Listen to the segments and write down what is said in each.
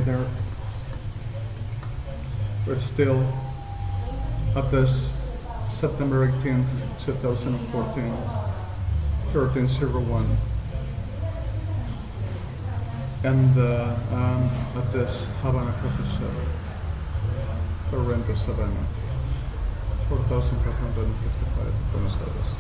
there. We're still at this September 18th, 2014, 1301. And at this Havana coffee shop, Corrientes, Havana, 4,555, Buenos Aires.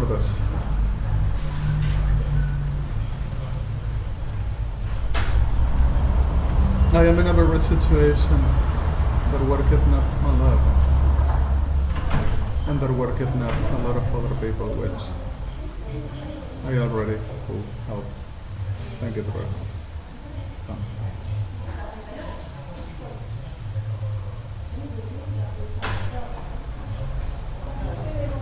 This. I am in a very situation that worketh not my love, and that worketh not a lot of other people, which I already will help. Thank you, brother.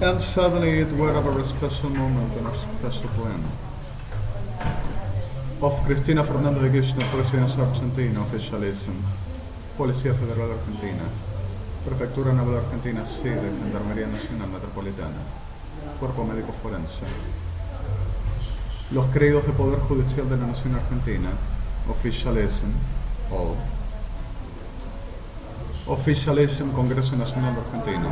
And suddenly it were a very special moment in our special plan of Cristina Fernández de Kirchner, Presidencia Argentina, officialism, Policía Federal Argentina, Prefectura Naval Argentina, sede, Gendarmería Nacional Metropolitana, Cuerpo Médico Forense, los creídos de Poder Judicial de la Nación Argentina, officialism, all, officialism, Congreso Nacional Argentino,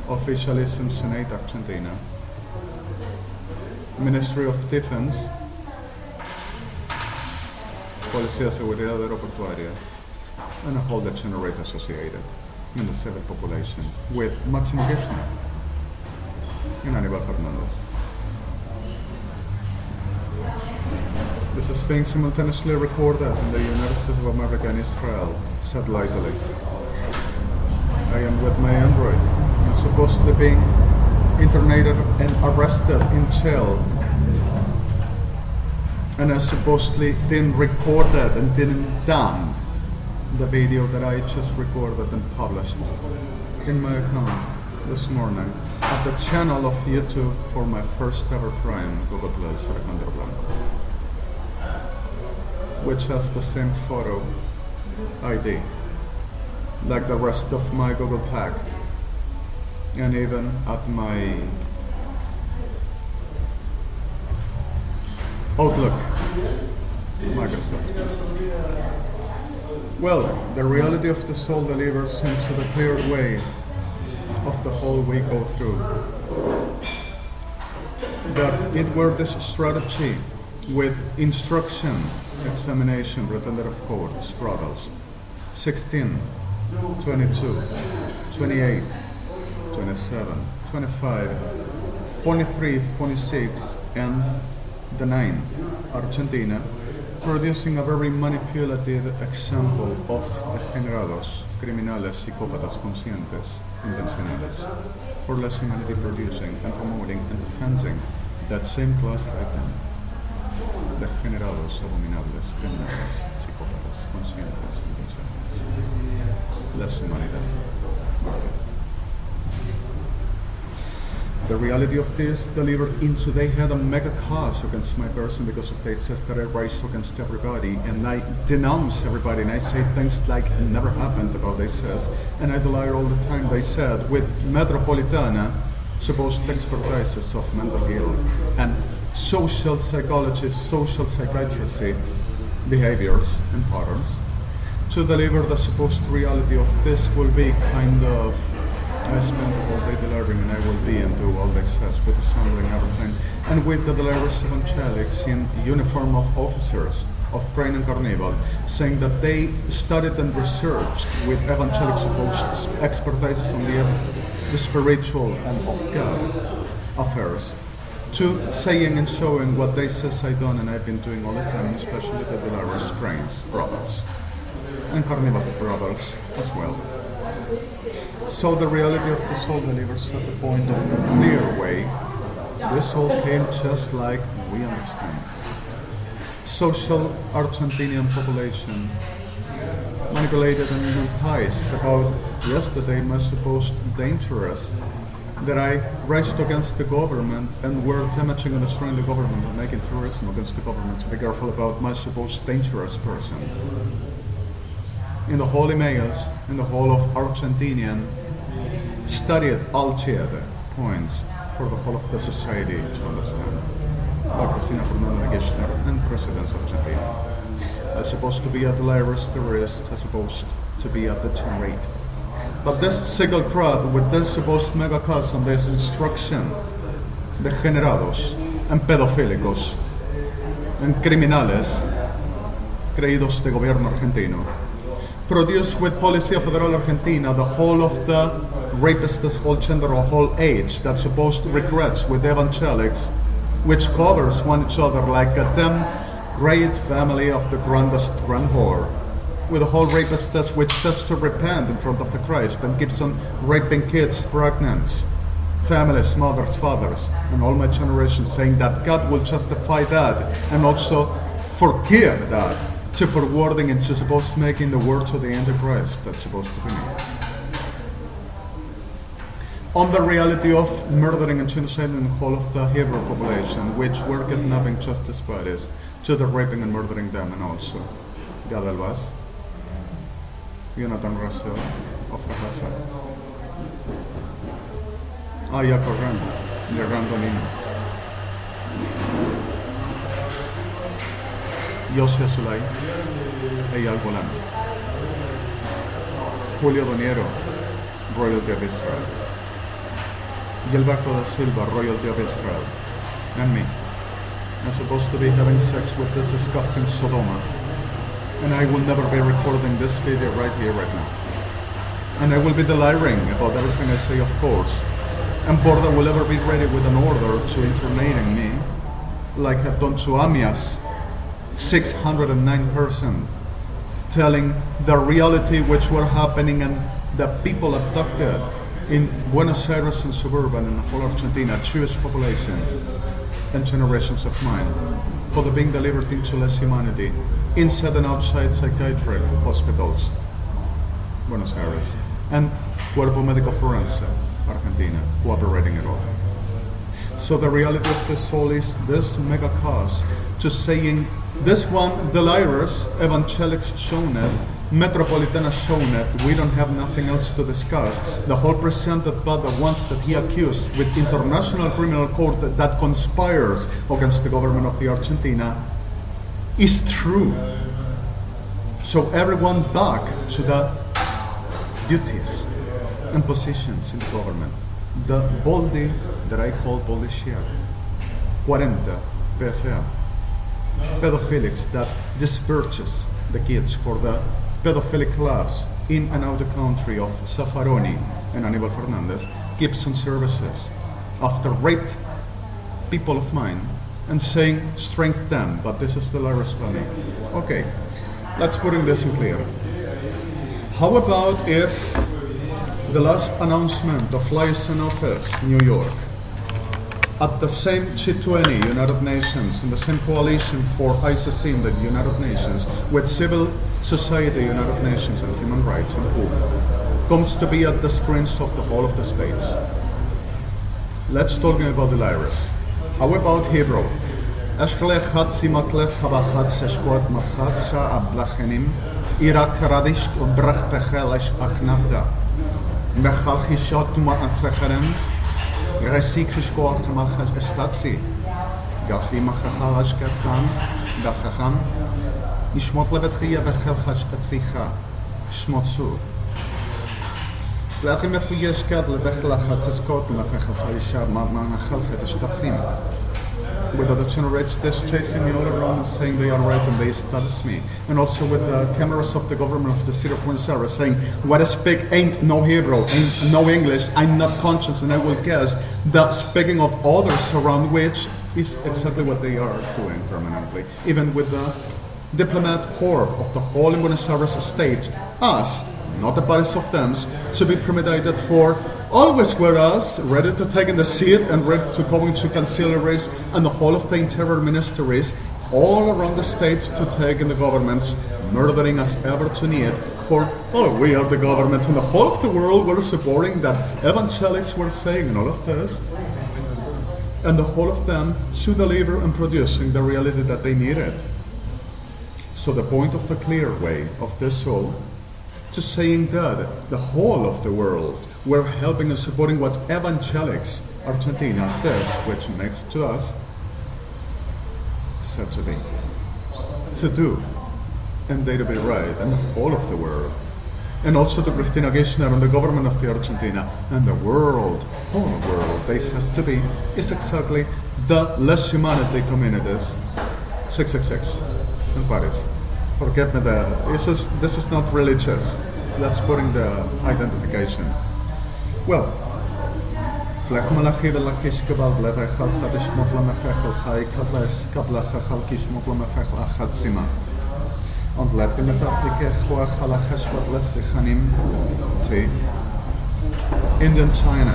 officialism, Senate Argentina, Ministry of Defense, Policía de Seguridad Aeroportuaria, and a whole degenerate associated in the civil population with Máximo Kirchner and Aníbal Fernández. This is being simultaneously recorded in the United States of America and Israel, satellitely. I am with my Android, and supposedly being internated and arrested in jail, and I supposedly didn't record it and didn't done the video that I just recorded and published in my account this morning at the channel of YouTube for my first ever crime, Google Plus, Alejandro Blanco, which has the same photo ID like the rest of my Google pack, and even at my Outlook, Microsoft. Well, the reality of the soul delivers into the clear way of the whole we go through. That it were this strategy with instruction, examination, pretender of courts, brothels, 16, 22, 28, 27, 25, 43, 46, and the 9, Argentina, producing a very manipulative example of degenerados, criminales, psicópatas conscientes, intencionales, for less humanity producing and promoting and defending that same class like them. Degenerados, abominables, criminales, psicópatas, conscientes, intencionales. Less humanidad. The reality of this delivered into they had a mega cause against my person because of they says that I rise against everybody and I denounce everybody and I say things like it never happened about they says and I lie all the time. They said with Metropolitana supposed expertises of mental health and social psychology, social psychiatry behaviors and patterns to deliver the supposed reality of this will be kind of I spent the whole day delivering and I will be and do all this with assembling everything and with the delivers evangelics in uniform of officers of Brain and Carnival saying that they studied and researched with evangelic supposed expertise on the spiritual and of God affairs to saying and showing what they says I done and I've been doing all the time, especially the delivers brains brothers and Carnival brothers as well. So the reality of the soul delivers at the point of the clear way. This all came just like we understand. Social Argentinian population manipulated and enticed about yesterday my supposed dangerous, that I raised against the government and were damaging and destroying the government and making terrorism against the government, to be careful about my supposed dangerous person. In the whole emails, in the whole of Argentinian, studied algebra points for the whole of the society to understand. Like Cristina Fernandez de Kirchner and President of Argentina. I'm supposed to be a delirious terrorist, I'm supposed to be a degenerate. But this single crowd with this supposed mega cause and this instruction, degenerados, and pedofílicos, and criminales, creídos de gobierno argentino, produced with Policía Federal Argentina the whole of the rapists, this whole gender or whole age that supposed regrets with evangelics, which covers one each other like a damn great family of the grandest grand whore, with the whole rapist test which says to repent in front of the Christ and keeps on raping kids, pregnant, families, mothers, fathers, and all my generation, saying that God will justify that and also forgive that, to forwarding into supposed making the words of the Antichrist that's supposed to be me. On the reality of murdering and genociding the whole of the Hebrew population, which were kidnapping justice bodies, to the raping and murdering them, and also Gad Elbaz, Jonathan Russell of Gaza, Aya Corran, Randolino, Yossi Azulay, Eyal Golan, Julio Doniero, Royalty of Israel, Gilberto da Silva, Royalty of Israel, and me. I'm supposed to be having sex with this disgusting Sodoma, and I will never be recording this video right here, right now. And I will be delirious about everything I say, of course. And Borda will ever be ready with an order to internating me, like I've done to Amias, 609 person, telling the reality which were happening and the people abducted in Buenos Aires and suburban and whole Argentina, Jewish population, and generations of mine, for the being delivered into less humanity, inside and outside psychiatric hospitals, Buenos Aires, and Cuerpo Médico Forense, Argentina, cooperating at all. So the reality of the soul is this mega cause to saying this one, delirious, evangelics shown it, Metropolitana shown it, we don't have nothing else to discuss. The whole presented by the ones that he accused with international criminal court that conspires against the government of the Argentina is true. So everyone back to the duties and positions in the government. The boldy that I call boldy shit. 40 PFA. Pedophilics that disperses the kids for the pedophilic clubs in and out the country of Zaffaroni and Aníbal Fernández, Gibson services after raped people of mine and saying strength them, but this is still Irish funny. Okay, let's put in this in clear. How about if the last announcement of liaison office, New York, at the same G20, United Nations, in the same coalition for ICC in the United Nations, with civil society, United Nations, and human rights, and who comes to be at the screens of the whole of the states. Let's talk about the lyrics. How about Hebrew? Resik scoort gemalchas estatie. Gachima chachalash katchan, dachacham. Ishmot lebetria bechelchas katsicha. Shmotsu. Lachim et yeshkat lebechelachat eskot lebechelchayishar manachelchet estatzim. With the degenerates that's chasing me all around and saying they are right and they studies me. And also with the cameras of the government of the city of Buenos Aires saying, what I speak ain't no Hebrew, ain't no English, I'm not conscious, and I will guess that speaking of others around which is exactly what they are doing permanently. Even with the diplomat corps of the whole Buenos Aires states, us, not the bodies of them, to be premeditated for always were us, ready to take in the seat and ready to go into cancellaries and the whole of the interior ministries all around the states to take in the governments murdering us ever to need for, oh, we are the government and the whole of the world were supporting that evangelics were saying and all of this, and the whole of them to deliver and producing the reality that they needed. So the point of the clear way of this soul to saying that the whole of the world were helping and supporting what evangelics Argentina does, which makes to us said to be, to do, and they to be right, and the whole of the world. And also to Cristina Kirchner and the government of the Argentina and the world, whole world, they says to be, is exactly the less humanity communities, 666 in Paris. Forget me this is not religious. Let's put in the identification. Well, Vlech malachi velakish kabal bleta chalchadish motla mefechel chai kadles kablacha chalkish motla mefechel achad sima. Und let me tapike chua chalachesh wat lesichanim te. Indian China.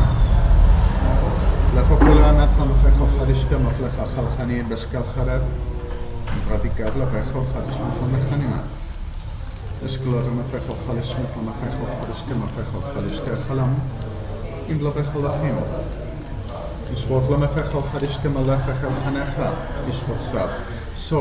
Lefachula natla mefechel chadishka maflecha chalchani beskal chareb. Radikal mefechel chadish motla mechanima. Eskulata mefechel chalish motla mefechel chadishka mefechel chadishka chalam. In blabechel lachim. So,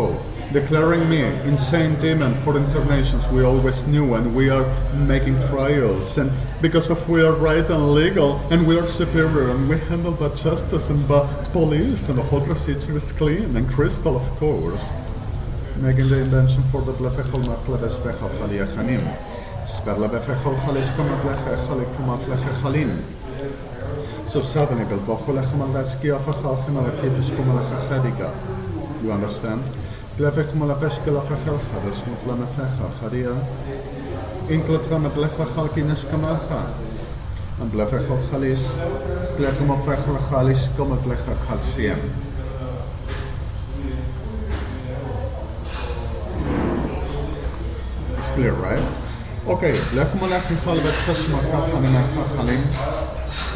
declaring me insane demon for internations we always knew, and we are making trials, and because of we are right and legal, and we are superior, and we handle by justice and by police, and the whole procedure is clean and crystal, of course. Making the invention for the blefechel matlebespechel chaliachanim. Sperlebefechel chaliskamatleche chalikamafleche. So suddenly, you understand? It's clear, right? Okay.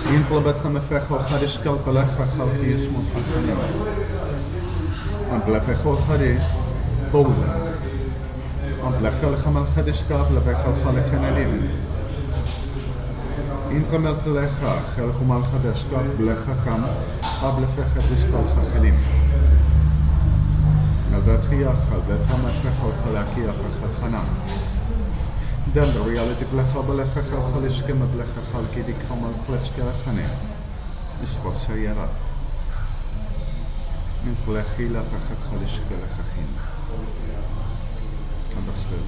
Intlabetcha mefechel chadishkel pelecha chalki yishmot achanim. And blefechel chadi boula. And blechel chamal chadishka blefechel chalechen elim. Intramel pelecha chel chumal chadishka blecha cham ablefechet ishkal chachelim. Melbet chiyachal bet hamefechel chalaki afechel chanam. Then the reality blecha belefechel chalishke meblecha chalki dikamal klechke achane. Ishbot seriara. Mint blechi lefechel chalishke lechachin. Understood?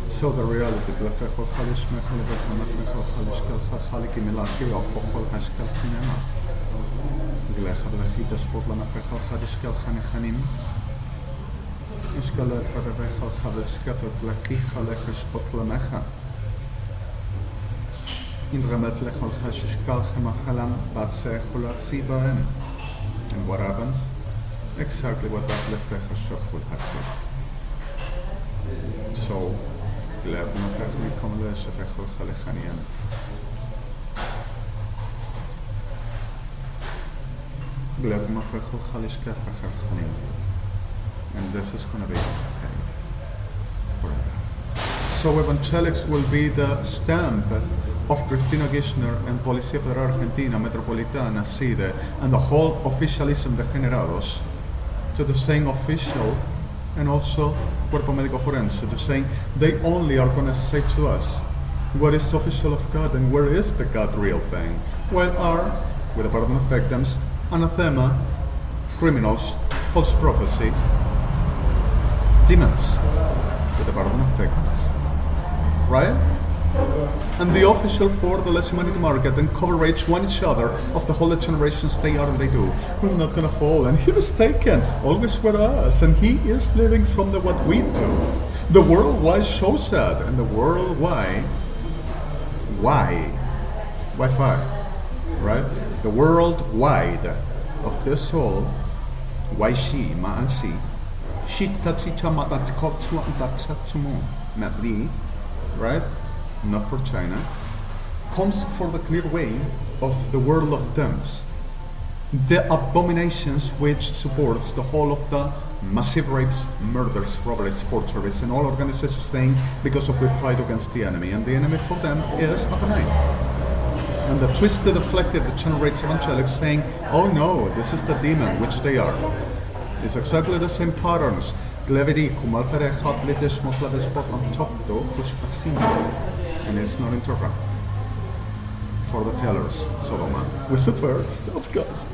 So the reality blefechel chalish mechel becha mefechel chalishke chaliki milaki ofochol hashkel cinema. Glecha blechi dashbot lemefechel chalishke chanechanim. Ishkalet radebechel chalishkefet vlechicha lecheshpot lemecha. Indremet lechol cheshishkal chemachalam batsechul baem. And what happens? Exactly what that lefecha shochul hatzib. So, glad mefech mikom leshefechol chalechaniam. Glad mefechol chalishkefechel chanim. And this is going to be paid forever. So evangelics will be the stamp of Cristina Kirchner and Policía Federal Argentina, Metropolitana, CIDE, and the whole officialism degenerados to the saying official and also Cuerpo Médico Forense, to saying they only are going to say to us what is official of God and where is the God real thing, while are, with the pardon of victims, anathema, criminals, false prophecy, demons, with the pardon of victims. Right? And the official for the less humanity market and coverage one each other of the whole generations they are and they do. We're not gonna fall, and he was taken, always with us, and he is living from the what we do. The worldwide shows that, and the worldwide, Wi-Fi, right? The worldwide of this soul, why she, ma and si, right? Not for China, comes for the clear way of the world of thems. the abominations which supports the whole of the massive rapes, murders, robberies, forgeries, and all organizations saying because of we fight against the enemy, and the enemy for them is HAVANNA. And the twisted, deflected, that generates evangelics saying, oh no, this is the demon, which they are. It's exactly the same patterns. And it's not in Torah. For the tellers, Sodoma. We said first, of course.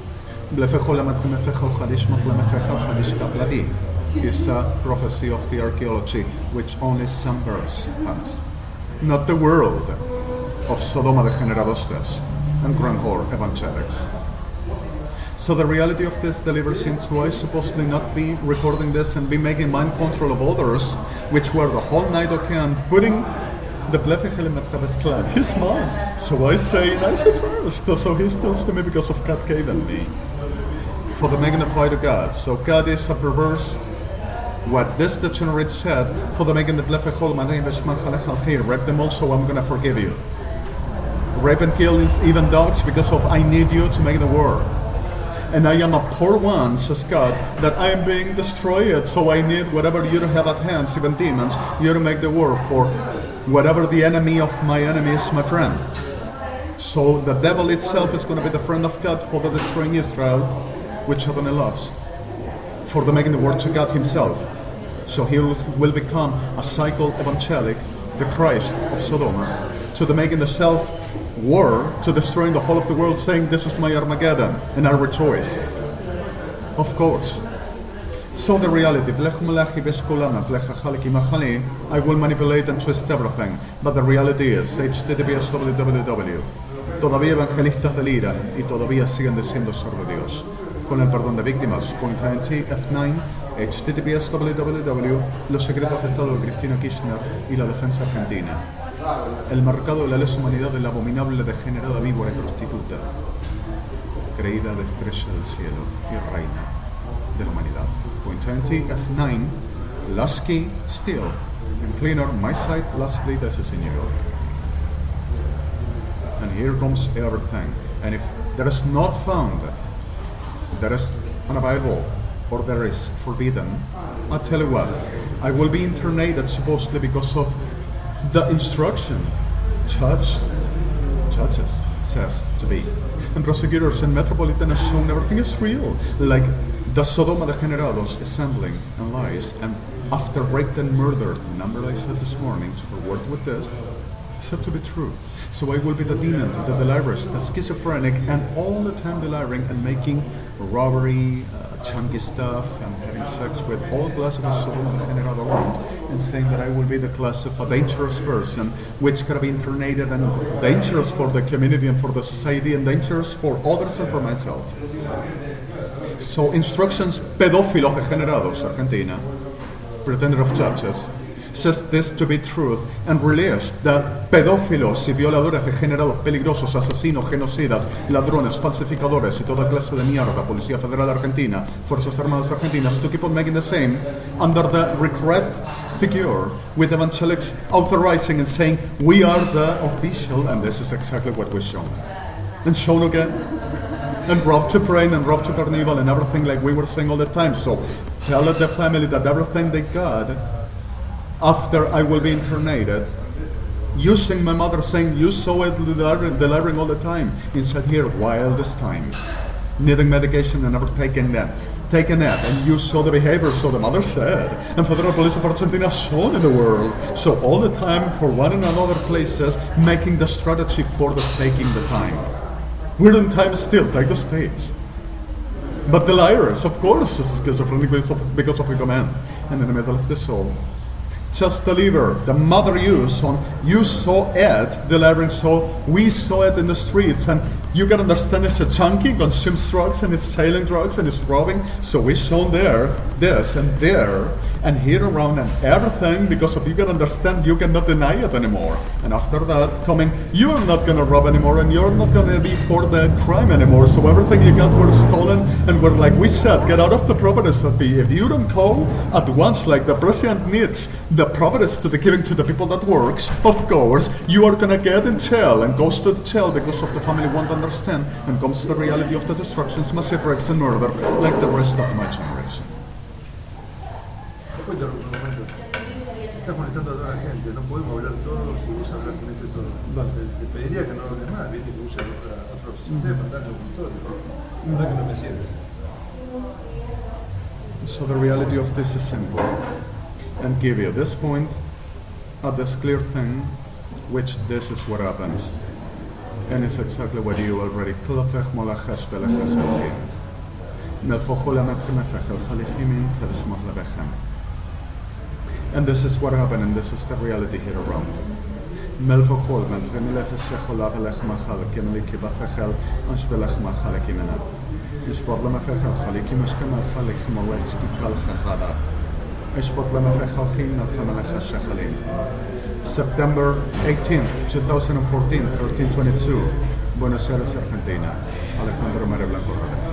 Is a prophecy of the archaeology which only some verse has. Not the world of Sodoma degeneradostes and grand whore evangelics. So the reality of this delivers into I supposedly not be recording this and be making mind control of others, which were the whole night okay and putting the his mom. So I say first. So he steals to me because of God gave me. For the magnify to God. So God is a perverse. What this degenerate said, for the making the rape them also, I'm gonna forgive you. Rape and kill even dogs because of I need you to make the war. And I am a poor one, says God, that I am being destroyed, so I need whatever you have at hand, even demons, you to make the war for whatever the enemy of my enemy is my friend. So the devil itself is going to be the friend of God for the destroying Israel, which HAVANNA loves, for the making the war to God himself. So he will become a cycle evangelic, the Christ of Sodoma, to the making the self-war, to destroying the whole of the world, saying, this is my Armageddon, and I rejoice. Of course. So the reality, I will manipulate and twist everything, but the reality is, https www, todavía evangelistas deliran y todavía siguen diciendo ser de Dios. Con el perdón de víctimas, .int F9, https www, los secretos de Estado de Cristina Kirchner y la defensa argentina. El mercado de la lesa humanidad de la abominable degenerada víbora y prostituta, creída de estrella del cielo y reina de la humanidad. .int F9, Lasky Steel, and cleaner, my site, lastly, this is in New York. And here comes everything. And if there is not found, there is unavailable, or there is forbidden, I'll tell you what, I will be internated supposedly because of the instruction judges says to be. And prosecutors and Metropolitan have shown everything is real. Like the Sodoma degenerados assembling and lies, and after raped and murdered, number I said this morning to forward with this, said to be true. So I will be the demon, the delirers, the schizophrenic, and all the time deliring and making robbery, chunky stuff, and having sex with all classes of Sodoma degenerado around, and saying that I will be the class of a dangerous person, which can be internated and dangerous for the community and for the society, and dangerous for others and for myself. So instructions pedófilos degenerados, Argentina, pretender of judges, says this to be truth and released the pedófilos y violadores degenerados, peligrosos, asesinos, genocidas, ladrones, falsificadores y toda clase de mierda, Policía Federal Argentina, Fuerzas Armadas Argentinas, to keep on making the same under the regret figure with evangelics authorizing and saying we are the official, and this is exactly what we're shown. And shown again. And brought to praying and brought to carnival and everything like we were saying all the time. So tell the family that everything they got after I will be internated, using my mother saying, you saw it delivering all the time, inside here, wildest time, needing medication and never taking that, and you saw the behavior, so the mother said, and Federal Police of Argentina shown in the world, so all the time for one and another places, making the strategy for the taking the time. We're in time still, take the States. But the liars, of course, is schizophrenic because of a command, and in the middle of the soul. Just deliver. The mother you saw it delivering, so we saw it in the streets, and you can understand it's a chunky, consumes drugs, and it's selling drugs, and it's robbing, so we shown there, this and there, and here around and everything, because if you can understand, you cannot deny it anymore. And after that, coming, you're not gonna rob anymore, and you're not gonna be for the crime anymore. So everything you got were stolen, and we're like we said, get out of the properties. If you don't go at once, like the president needs the properties to be given to the people that works, of course, you are gonna get in jail, and goes to the jail because of the family won't understand, and comes the reality of the destructions, massive rapes and murder, like the rest of my generation. Poi interrompo un momento. Estás molestando a toda la gente, no podemos hablar todos y vos hablar con ese tono. Te pediría que no hables más, viste, que uses otros sistemas, tal, locutorio. ¿Verdad que no me sirves? So the reality of this is simple, and give you this point, this clear thing, which this is what happens. And it's exactly what you already klafech molachesh belechechetzi. And this is what happened, and this is the reality here around. September 18th, 2014, 1322, Buenos Aires, Argentina. Alejandro Blanco.